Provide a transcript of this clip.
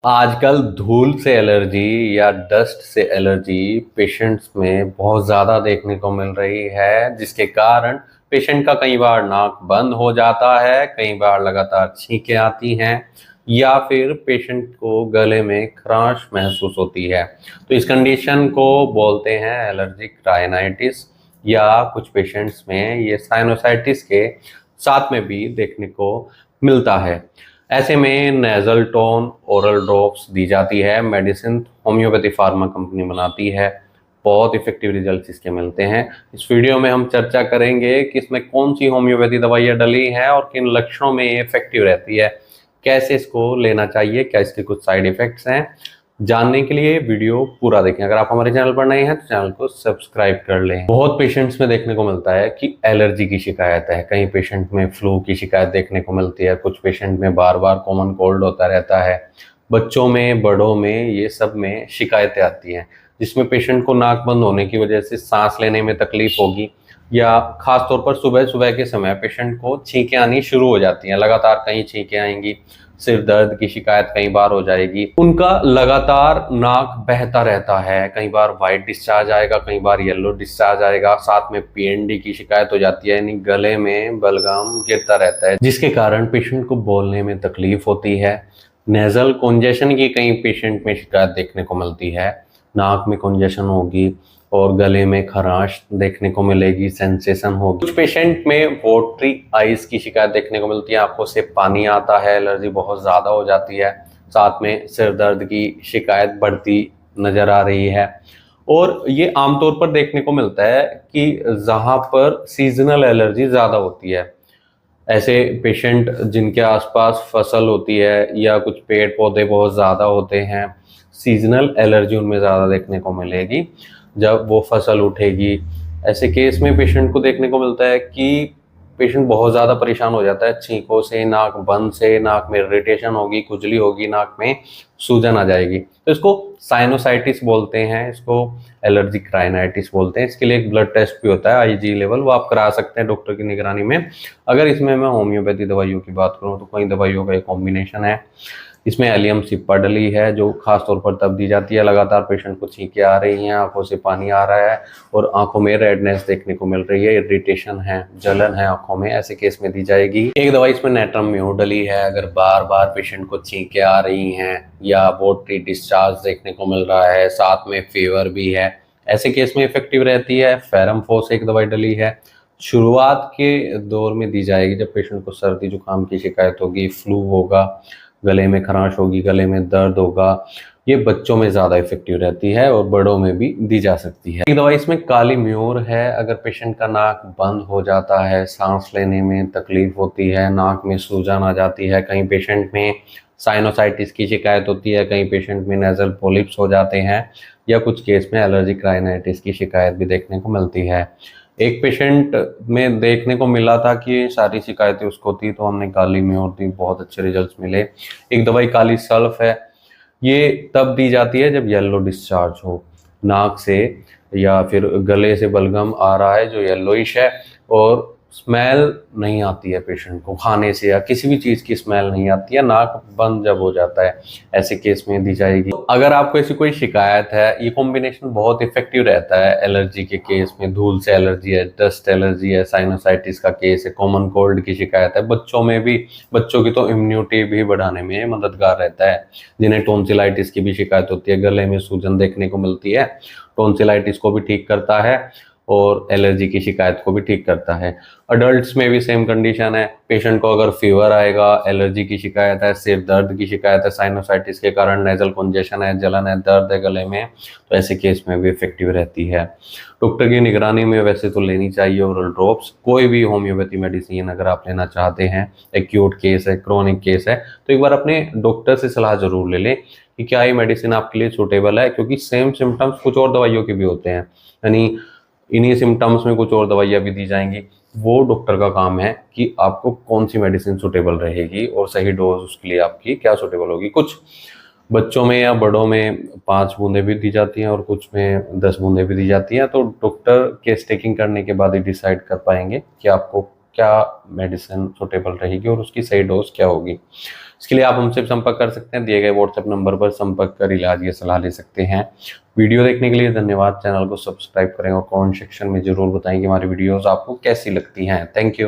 आजकल धूल से एलर्जी या डस्ट से एलर्जी पेशेंट्स में बहुत ज़्यादा देखने को मिल रही है, जिसके कारण पेशेंट का कई बार नाक बंद हो जाता है, कई बार लगातार छींकें आती हैं या फिर पेशेंट को गले में खराश महसूस होती है। तो इस कंडीशन को बोलते हैं एलर्जिक राइनाइटिस या कुछ पेशेंट्स में ये साइनोसाइटिस के साथ में भी देखने को मिलता है। ऐसे में नेजल टोन ओरल ड्रॉप्स दी जाती है। मेडिसिन होम्योपैथी फार्मा कंपनी बनाती है। बहुत इफेक्टिव रिजल्ट्स इसके मिलते हैं। इस वीडियो में हम चर्चा करेंगे कि इसमें कौन सी होम्योपैथी दवाइयाँ डली हैं और किन लक्षणों में ये इफेक्टिव रहती है, कैसे इसको लेना चाहिए, क्या इसके कुछ साइड इफेक्ट्स हैं। जानने के लिए वीडियो पूरा देखें। अगर आप हमारे चैनल पर नए हैं तो चैनल को सब्सक्राइब कर लें। बहुत पेशेंट्स में देखने को मिलता है कि एलर्जी की शिकायत है, कई पेशेंट में फ्लू की शिकायत देखने को मिलती है, कुछ पेशेंट में बार बार कॉमन कोल्ड होता रहता है। बच्चों में, बड़ों में, ये सब में शिकायतें आती हैं, जिसमें पेशेंट को नाक बंद होने की वजह से सांस लेने में तकलीफ होगी या खास तौर पर सुबह सुबह के समय पेशेंट को छींकें आनी शुरू हो जाती हैं। लगातार कहीं छींकें आएंगी, सिर दर्द की शिकायत कई बार हो जाएगी। उनका लगातार नाक बहता रहता है, कई बार वाइट डिस्चार्ज आएगा, कई बार येलो डिस्चार्ज आएगा। साथ में पीएनडी की शिकायत हो जाती है, यानी गले में बलगम गिरता रहता है, जिसके कारण पेशेंट को बोलने में तकलीफ होती है। नेजल कॉन्जेशन की कई पेशेंट में शिकायत देखने को मिलती है, नाक में कॉन्जेशन होगी और गले में खराश देखने को मिलेगी, सेंसेशन होगी। कुछ पेशेंट में वाटरी आईज की शिकायत देखने को मिलती है, आंखों से पानी आता है, एलर्जी बहुत ज़्यादा हो जाती है। साथ में सिर दर्द की शिकायत बढ़ती नज़र आ रही है। और ये आमतौर पर देखने को मिलता है कि जहाँ पर सीजनल एलर्जी ज़्यादा होती है, ऐसे पेशेंट जिनके आसपास फसल होती है या कुछ पेड़ पौधे बहुत ज़्यादा होते हैं, सीजनल एलर्जी उनमें ज़्यादा देखने को मिलेगी जब वो फसल उठेगी। ऐसे केस में पेशेंट को देखने को मिलता है कि पेशेंट बहुत ज़्यादा परेशान हो जाता है, छींकों से, नाक बंद से, नाक में इरिटेशन होगी, खुजली होगी, नाक में सूजन आ जाएगी। तो इसको साइनोसाइटिस बोलते हैं, इसको एलर्जिक राइनाइटिस बोलते हैं। इसके लिए एक ब्लड टेस्ट भी होता है, आईजी लेवल, वो आप करा सकते हैं डॉक्टर की निगरानी में। अगर इसमें मैं होम्योपैथी दवाइयों की बात करूँ तो कई दवाइयों का एक कॉम्बिनेशन है। इसमें एलियम सिप्पा डली है, जो खास तौर पर तब दी जाती है लगातार पेशेंट को छींकें आ रही हैं, आंखों से पानी आ रहा है और आंखों में रेडनेस देखने को मिल रही है, इरिटेशन है, जलन है आंखों में, ऐसे केस में दी जाएगी। एक दवाई इसमें नेट्रम म्यू डली है। अगर बार बार पेशेंट को छींकें आ रही हैं या वाटरी डिस्चार्ज देखने को मिल रहा है, साथ में फीवर भी है, ऐसे केस में इफेक्टिव रहती है। फेरम फोस एक दवाई डली है, शुरुआत के दौर में दी जाएगी जब पेशेंट को सर्दी जुकाम की शिकायत होगी, फ्लू होगा, गले में खराश होगी, गले में दर्द होगा। ये बच्चों में ज़्यादा इफेक्टिव रहती है और बड़ों में भी दी जा सकती है। एक दवाई इसमें काली म्यूर है। अगर पेशेंट का नाक बंद हो जाता है, सांस लेने में तकलीफ होती है, नाक में सूजन आ जाती है, कई पेशेंट में साइनोसाइटिस की शिकायत होती है, कई पेशेंट में नेजल पोलिप्स हो जाते हैं या कुछ केस में एलर्जिक राइनाइटिस की शिकायत भी देखने को मिलती है। एक पेशेंट में देखने को मिला था कि ये सारी शिकायतें उसको थी, तो हमने काली म्योर दी, बहुत अच्छे रिजल्ट्स मिले। एक दवाई काली सल्फ है, ये तब दी जाती है जब येलो डिस्चार्ज हो, नाक से या फिर गले से बलगम आ रहा है जो येलोइश है और स्मेल नहीं आती है पेशेंट को, खाने से या किसी भी चीज़ की स्मेल नहीं आती है, नाक बंद जब हो जाता है, ऐसे केस में दी जाएगी। अगर आपको ऐसी कोई शिकायत है, ये कॉम्बिनेशन बहुत इफेक्टिव रहता है एलर्जी के केस में। धूल से एलर्जी है, डस्ट एलर्जी है, साइनोसाइटिस का केस है, कॉमन कोल्ड की शिकायत है, बच्चों में भी, बच्चों की तो इम्यूनिटी भी बढ़ाने में मददगार रहता है। जिन्हें टोंसिलाइटिस की भी शिकायत होती है, गले में सूजन देखने को मिलती है, टोंसिलाइटिस को भी ठीक करता है और एलर्जी की शिकायत को भी ठीक करता है। अडल्ट्स में भी सेम कंडीशन है। पेशेंट को अगर फीवर आएगा, एलर्जी की शिकायत है, सिर दर्द की शिकायत है, साइनोसाइटिस के कारण नेजल कॉन्जेशन है, जलन है, दर्द है गले में, तो ऐसे केस में भी इफेक्टिव रहती है। डॉक्टर की निगरानी में वैसे तो लेनी चाहिए ओरल ड्रॉप्स। कोई भी होम्योपैथी मेडिसिन अगर आप लेना चाहते हैं, एक्यूट केस है, क्रोनिक केस है, तो एक बार अपने डॉक्टर से सलाह जरूर ले लें कि क्या ये मेडिसिन आपके लिए सूटेबल है, क्योंकि सेम सिम्टम्स कुछ और दवाइयों के भी होते हैं, यानी इन्हीं सिम्टम्स में कुछ और दवाइयाँ भी दी जाएंगी। वो डॉक्टर का काम है कि आपको कौन सी मेडिसिन सूटेबल रहेगी और सही डोज उसके लिए आपकी क्या सूटेबल होगी। कुछ बच्चों में या बड़ों में 5 बूंदें भी दी जाती हैं और कुछ में 10 बूंदें भी दी जाती हैं, तो डॉक्टर केस टेकिंग करने के बाद ही डिसाइड कर पाएंगे कि आपको क्या मेडिसिन सुटेबल रहेगी और उसकी सही डोज क्या होगी। इसके लिए आप हमसे संपर्क कर सकते हैं, दिए गए व्हाट्सएप नंबर पर संपर्क कर इलाज या सलाह ले सकते हैं। वीडियो देखने के लिए धन्यवाद। चैनल को सब्सक्राइब करें और कमेंट सेक्शन में जरूर बताएं कि हमारी वीडियोस आपको कैसी लगती हैं। Thank you.